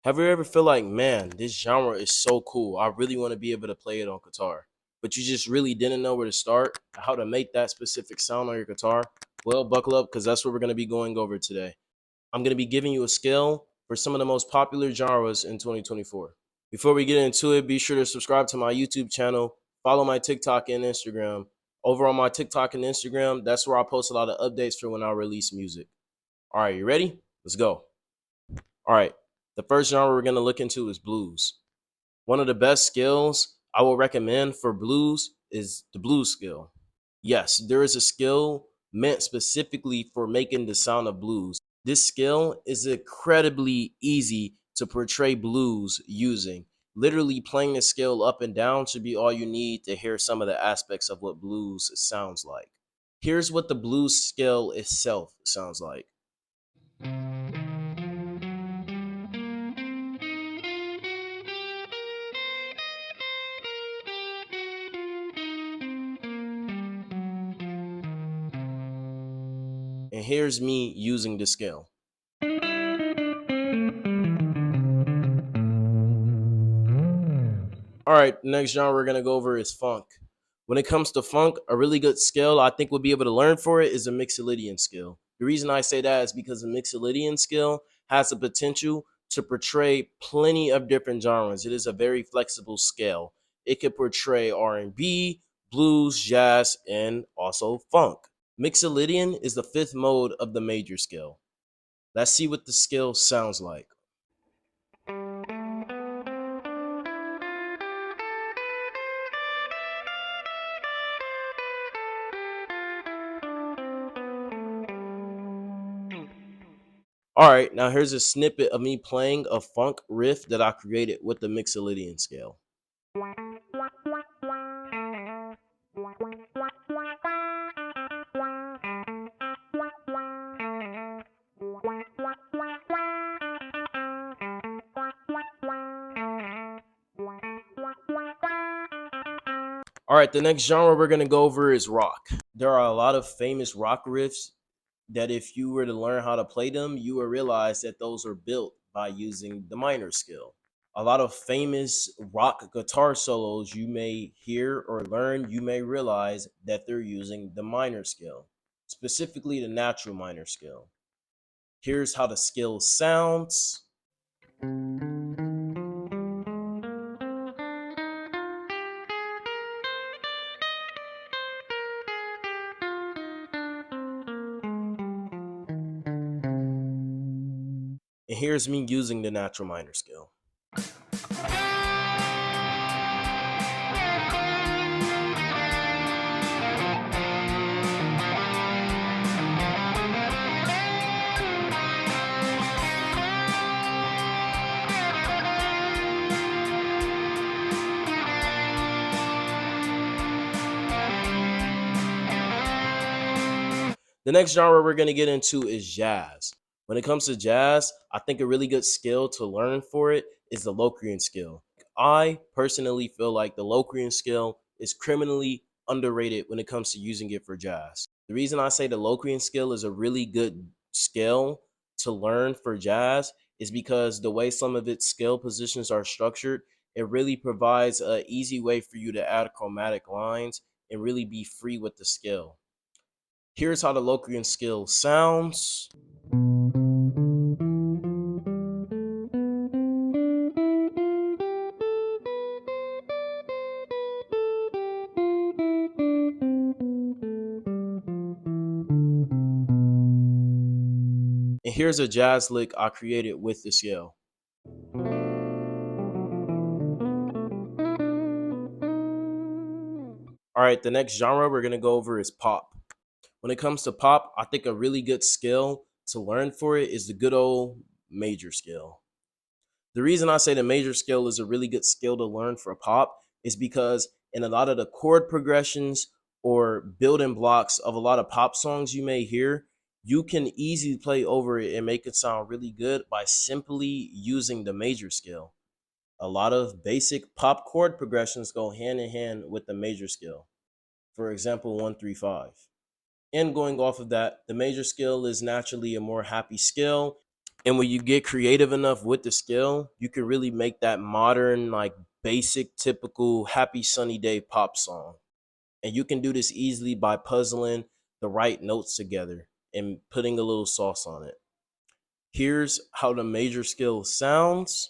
Have you ever feel like, man, this genre is so cool. I really want to be able to play it on guitar, but you just really didn't know where to start, how to make that specific sound on your guitar? Well, buckle up because that's what we're going to be going over today. I'm going to be giving you a scale for some of the most popular genres in 2024. Before we get into it, be sure to subscribe to my YouTube channel, follow my TikTok and Instagram. Over on my TikTok and Instagram, that's where I post a lot of updates for when I release music. All right, you ready? Let's go. All right. The first genre we're going to look into is blues. One of the best skills I will recommend for blues is the blues skill. Yes, there is a skill meant specifically for making the sound of blues. This skill is incredibly easy to portray blues using. Literally playing the scale up and down should be all you need to hear some of the aspects of what blues sounds like. Here's what the blues scale itself sounds like. And here's me using the scale. All right, next genre we're gonna go over is funk. When it comes to funk, a really good skill I think we'll be able to learn for it is a Mixolydian skill. The reason I say that is because the Mixolydian skill has the potential to portray plenty of different genres. It is a very flexible scale. It can portray R&B, blues, jazz, and also funk. Mixolydian is the fifth mode of the major scale. Let's see what the scale sounds like. All right, now here's a snippet of me playing a funk riff that I created with the Mixolydian scale. All right, the next genre we're gonna go over is rock. There are a lot of famous rock riffs that if you were to learn how to play them, you will realize that those are built by using the minor scale. A lot of famous rock guitar solos you may hear or learn, you may realize that they're using the minor scale, specifically the natural minor scale. Here's how the scale sounds. And here's me using the natural minor scale. The next genre we're going to get into is jazz. When it comes to jazz, I think a really good skill to learn for it is the Locrian skill. I personally feel like the Locrian skill is criminally underrated when it comes to using it for jazz. The reason I say the Locrian skill is a really good skill to learn for jazz is because the way some of its scale positions are structured, it really provides an easy way for you to add chromatic lines and really be free with the scale. Here's how the Locrian skill sounds. And here's a jazz lick I created with the scale. All right, the next genre we're going to go over is pop. When it comes to pop, I think a really good skill to learn for it is the good old major scale. The reason I say the major scale is a really good skill to learn for pop is because in a lot of the chord progressions or building blocks of a lot of pop songs you may hear, you can easily play over it and make it sound really good by simply using the major scale. A lot of basic pop chord progressions go hand in hand with the major scale. For example, 1 3 5. And going off of that, the major scale is naturally a more happy scale. And when you get creative enough with the scale, you can really make that modern, like basic, typical happy sunny day pop song. And you can do this easily by puzzling the right notes together and putting a little sauce on it. Here's how the major scale sounds.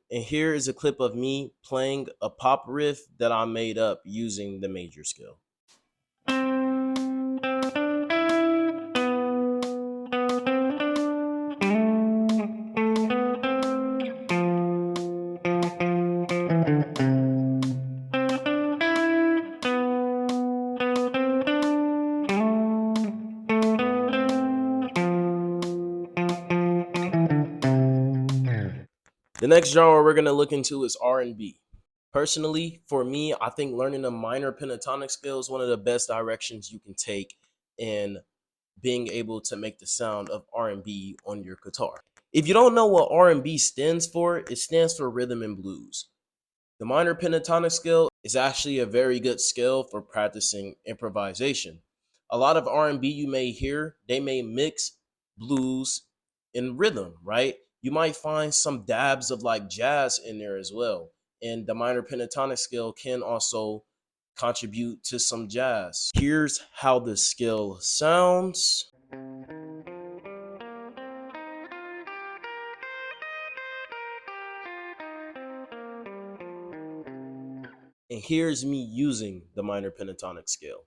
And here is a clip of me playing a pop riff that I made up using the major scale. The next genre we're going to look into is R&B. Personally, for me, I think learning a minor pentatonic scale is one of the best directions you can take in being able to make the sound of R&B on your guitar. If you don't know what R&B stands for, it stands for rhythm and blues. The minor pentatonic scale is actually a very good scale for practicing improvisation. A lot of R&B you may hear, they may mix blues and rhythm, right? You might find some dabs of like jazz in there as well. And the minor pentatonic scale can also contribute to some jazz. Here's how the scale sounds. And here's me using the minor pentatonic scale.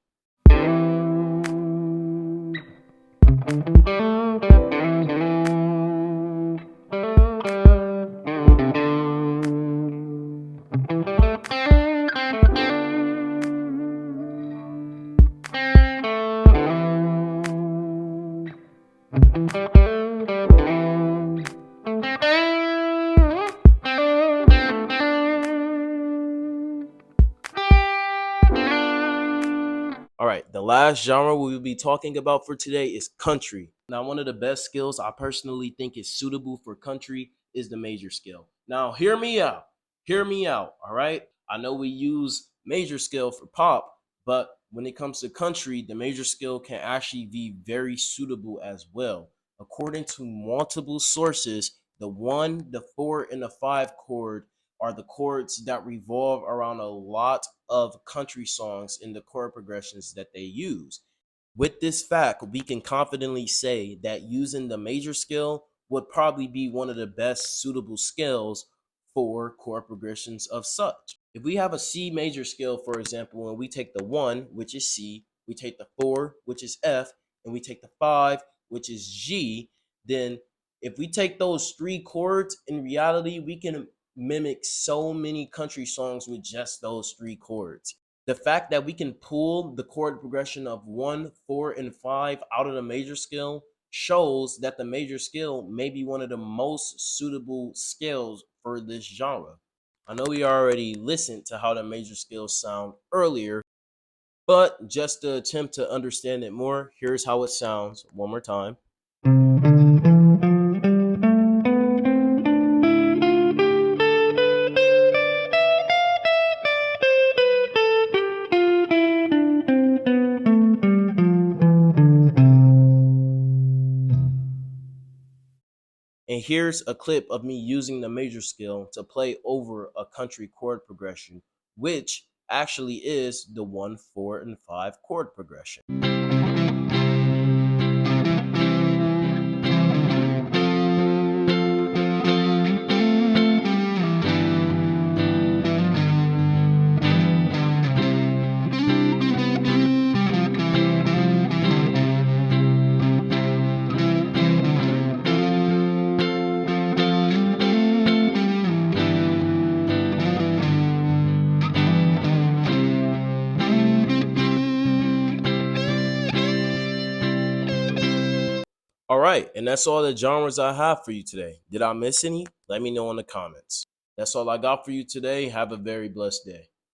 All right, the last genre we will be talking about for today is country. Now, one of the best skills I personally think is suitable for country is the major scale. Now, hear me out. Hear me out, all right? I know we use major scale for pop, but when it comes to country, the major scale can actually be very suitable as well. According to multiple sources, the 1, the 4, and the 5 chord are the chords that revolve around a lot of country songs in the chord progressions that they use. With this fact, we can confidently say that using the major scale would probably be one of the best suitable scales for chord progressions of such. If we have a C major scale, for example, and we take the 1, which is C, we take the 4, which is F, and we take the 5, which is G, then if we take those 3 chords, in reality, we can mimic so many country songs with just those 3 chords. The fact that we can pull the chord progression of 1, 4, and 5 out of the major scale shows that the major scale may be one of the most suitable scales for this genre. I know we already listened to how the major scales sound earlier, but just to attempt to understand it more, here's how it sounds one more time. And here's a clip of me using the major scale to play over a country chord progression, which actually is the 1, 4, and 5 chord progression. All right, and that's all the genres I have for you today. Did I miss any? Let me know in the comments. That's all I got for you today. Have a very blessed day.